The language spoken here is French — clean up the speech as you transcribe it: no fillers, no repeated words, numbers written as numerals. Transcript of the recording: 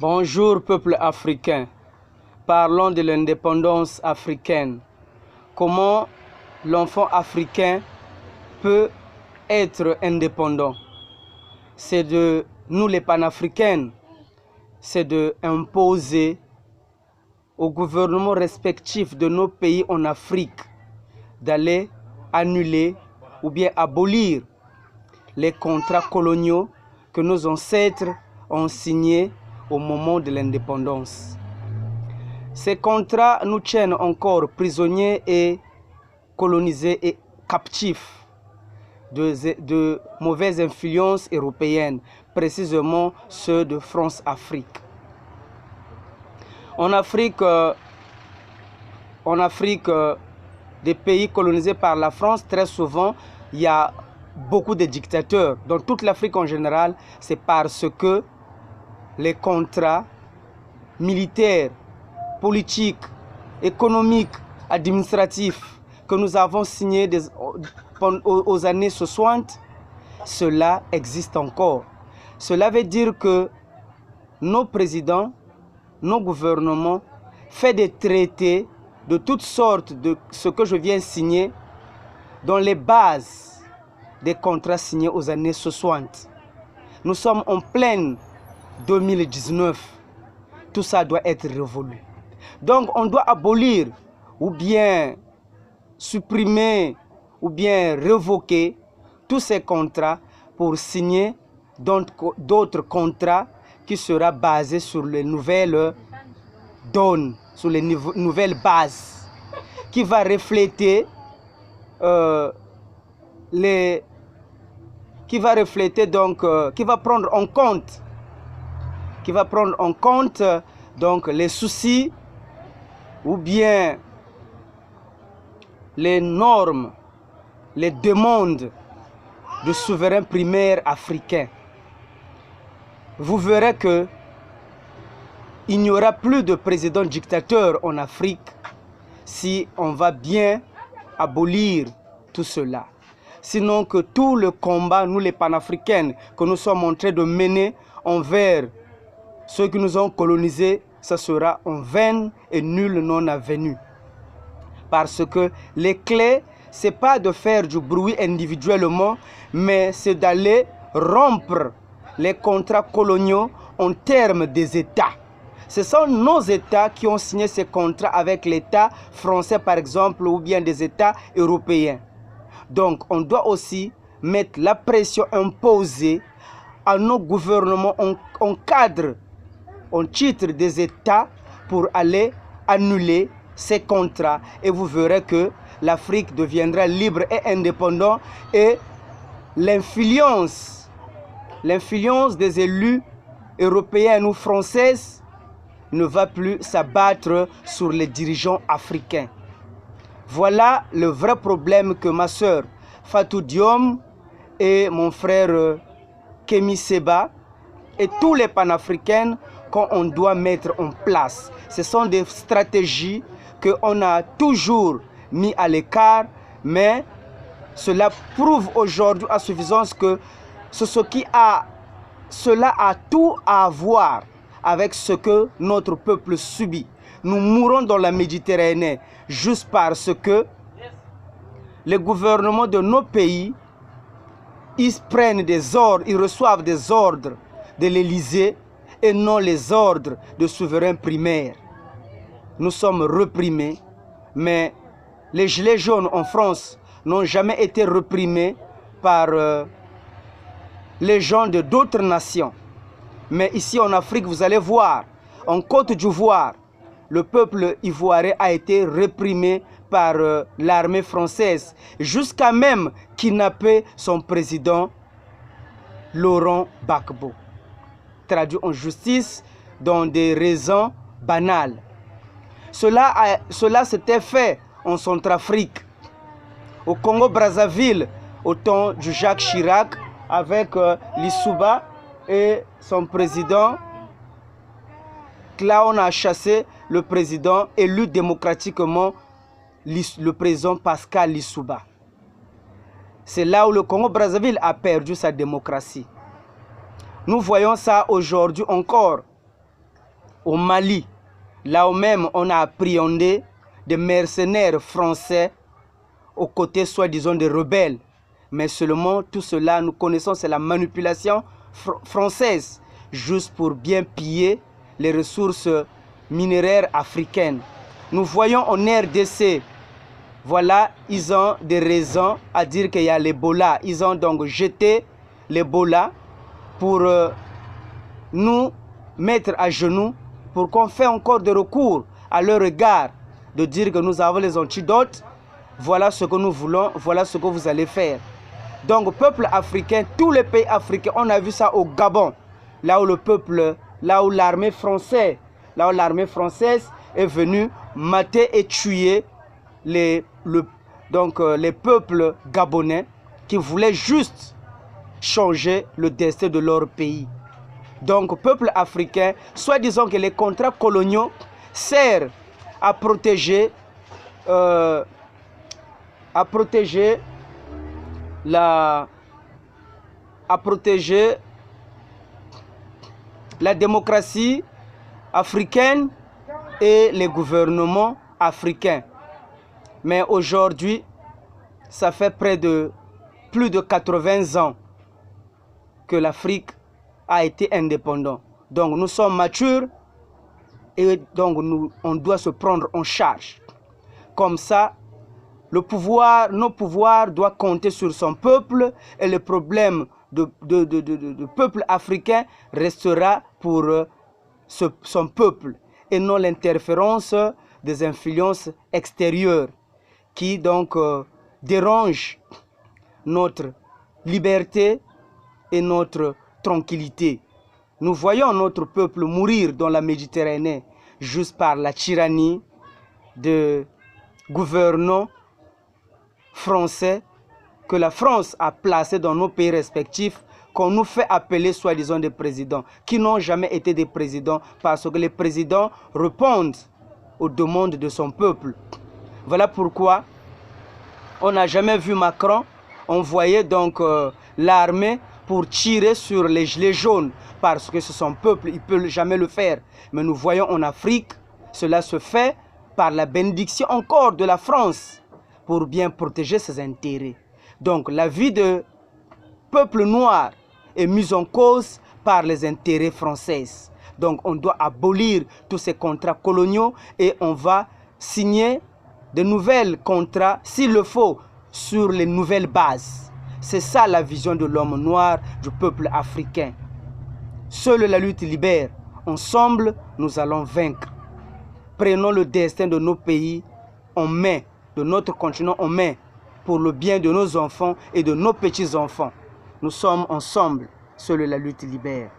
Bonjour peuple africain, parlons de l'indépendance africaine. Comment l'enfant africain peut être indépendant? C'est de nous les panafricains, c'est d'imposer aux gouvernements respectifs de nos pays en Afrique d'aller annuler ou bien abolir les contrats coloniaux que nos ancêtres ont signés au moment de l'indépendance. Ces contrats nous tiennent encore prisonniers et colonisés et captifs de mauvaises influences européennes, précisément ceux de France-Afrique. En Afrique, des pays colonisés par la France, très souvent, il y a beaucoup de dictateurs. Dans toute l'Afrique en général, c'est parce que les contrats militaires, politiques, économiques, administratifs que nous avons signés aux années 60, cela existe encore. Cela veut dire que nos présidents, nos gouvernements font des traités de toutes sortes de ce que je viens signer dans les bases des contrats signés aux années 60. Nous sommes en pleine 2019. Tout ça doit être révolu. Donc on doit abolir ou bien supprimer ou bien révoquer tous ces contrats pour signer d'autres contrats qui seront basés sur les nouvelles donnes, sur les nouvelles bases, qui va refléter qui va prendre en compte donc les soucis ou bien les normes, les demandes de souverains primaires africains. Vous verrez que il n'y aura plus de président dictateur en Afrique si on va bien abolir tout cela. Sinon que tout le combat, nous les panafricains, que nous sommes en train de mener envers ceux qui nous ont colonisés, ça sera en vain et nul non avenu. Parce que les clés, ce n'est pas de faire du bruit individuellement, mais c'est d'aller rompre les contrats coloniaux en termes des États. Ce sont nos États qui ont signé ces contrats avec l'État français, par exemple, ou bien des États européens. Donc, on doit aussi mettre la pression imposée à nos gouvernements en cadre, en titre des États pour aller annuler ces contrats. Et vous verrez que l'Afrique deviendra libre et indépendante et l'influence des élus européens ou françaises ne va plus s'abattre sur les dirigeants africains. Voilà le vrai problème que ma sœur Fatou Diom et mon frère Kémy Séba et tous les panafricains qu'on doit mettre en place. Ce sont des stratégies qu'on a toujours mis à l'écart, mais cela prouve aujourd'hui à suffisance que cela a tout à voir avec ce que notre peuple subit. Nous mourons dans la Méditerranée juste parce que les gouvernements de nos pays, ils prennent des ordres, ils reçoivent des ordres de l'Élysée et non les ordres de souverains primaires. Nous sommes reprimés, mais les gilets jaunes en France n'ont jamais été reprimés par les gens de d'autres nations. Mais ici en Afrique, vous allez voir, en Côte d'Ivoire, le peuple ivoirien a été réprimé par l'armée française, jusqu'à même kidnapper son président, Laurent Gbagbo. Traduit en justice dans des raisons banales. Cela s'était fait en Centrafrique, au Congo-Brazzaville, au temps de Jacques Chirac, avec Lissouba et son président. Là, on a chassé le président élu démocratiquement, le président Pascal Lissouba. C'est là où le Congo-Brazzaville a perdu sa démocratie. Nous voyons ça aujourd'hui encore. au Mali, là où même on a appréhendé des mercenaires français aux côtés soi-disant des rebelles. Mais seulement tout cela, nous connaissons, c'est la manipulation française, juste pour bien piller les ressources minéraires africaines. Nous voyons en RDC, voilà, ils ont des raisons à dire qu'il y a l'Ebola. Ils ont donc jeté l'Ebola pour nous mettre à genoux, pour qu'on fait encore des recours à leur égard, de dire que nous avons les antidotes, voilà ce que nous voulons, voilà ce que vous allez faire. Donc, peuple africain, tous les pays africains, on a vu ça au Gabon, là où le peuple, là où l'armée française, est venue mater et tuer les peuples gabonais qui voulaient juste changer le destin de leur pays. Donc, peuple africain, soit disons que les contrats coloniaux servent à protéger la démocratie africaine et les gouvernements africains. Mais aujourd'hui, ça fait plus de 80 ans que l'Afrique a été indépendante. Donc nous sommes matures et donc on doit se prendre en charge. Comme ça, nos pouvoirs doivent compter sur son peuple et le problème du peuple africain restera pour son peuple et non l'interférence des influences extérieures qui donc dérangent notre liberté et notre tranquillité. Nous voyons notre peuple mourir dans la Méditerranée juste par la tyrannie de gouvernants français que la France a placés dans nos pays respectifs, qu'on nous fait appeler soi-disant des présidents, qui n'ont jamais été des présidents parce que les présidents répondent aux demandes de son peuple. Voilà pourquoi on n'a jamais vu Macron envoyer donc l'armée pour tirer sur les gilets jaunes, parce que c'est son peuple, il ne peut jamais le faire. Mais nous voyons en Afrique, cela se fait par la bénédiction encore de la France, pour bien protéger ses intérêts. Donc la vie de peuple noir est mise en cause par les intérêts français. Donc on doit abolir tous ces contrats coloniaux et on va signer de nouveaux contrats, s'il le faut, sur les nouvelles bases. C'est ça la vision de l'homme noir, du peuple africain. Seule la lutte libère. Ensemble, nous allons vaincre. Prenons le destin de nos pays en main, de notre continent en main, pour le bien de nos enfants et de nos petits-enfants. Nous sommes ensemble. Seule la lutte libère.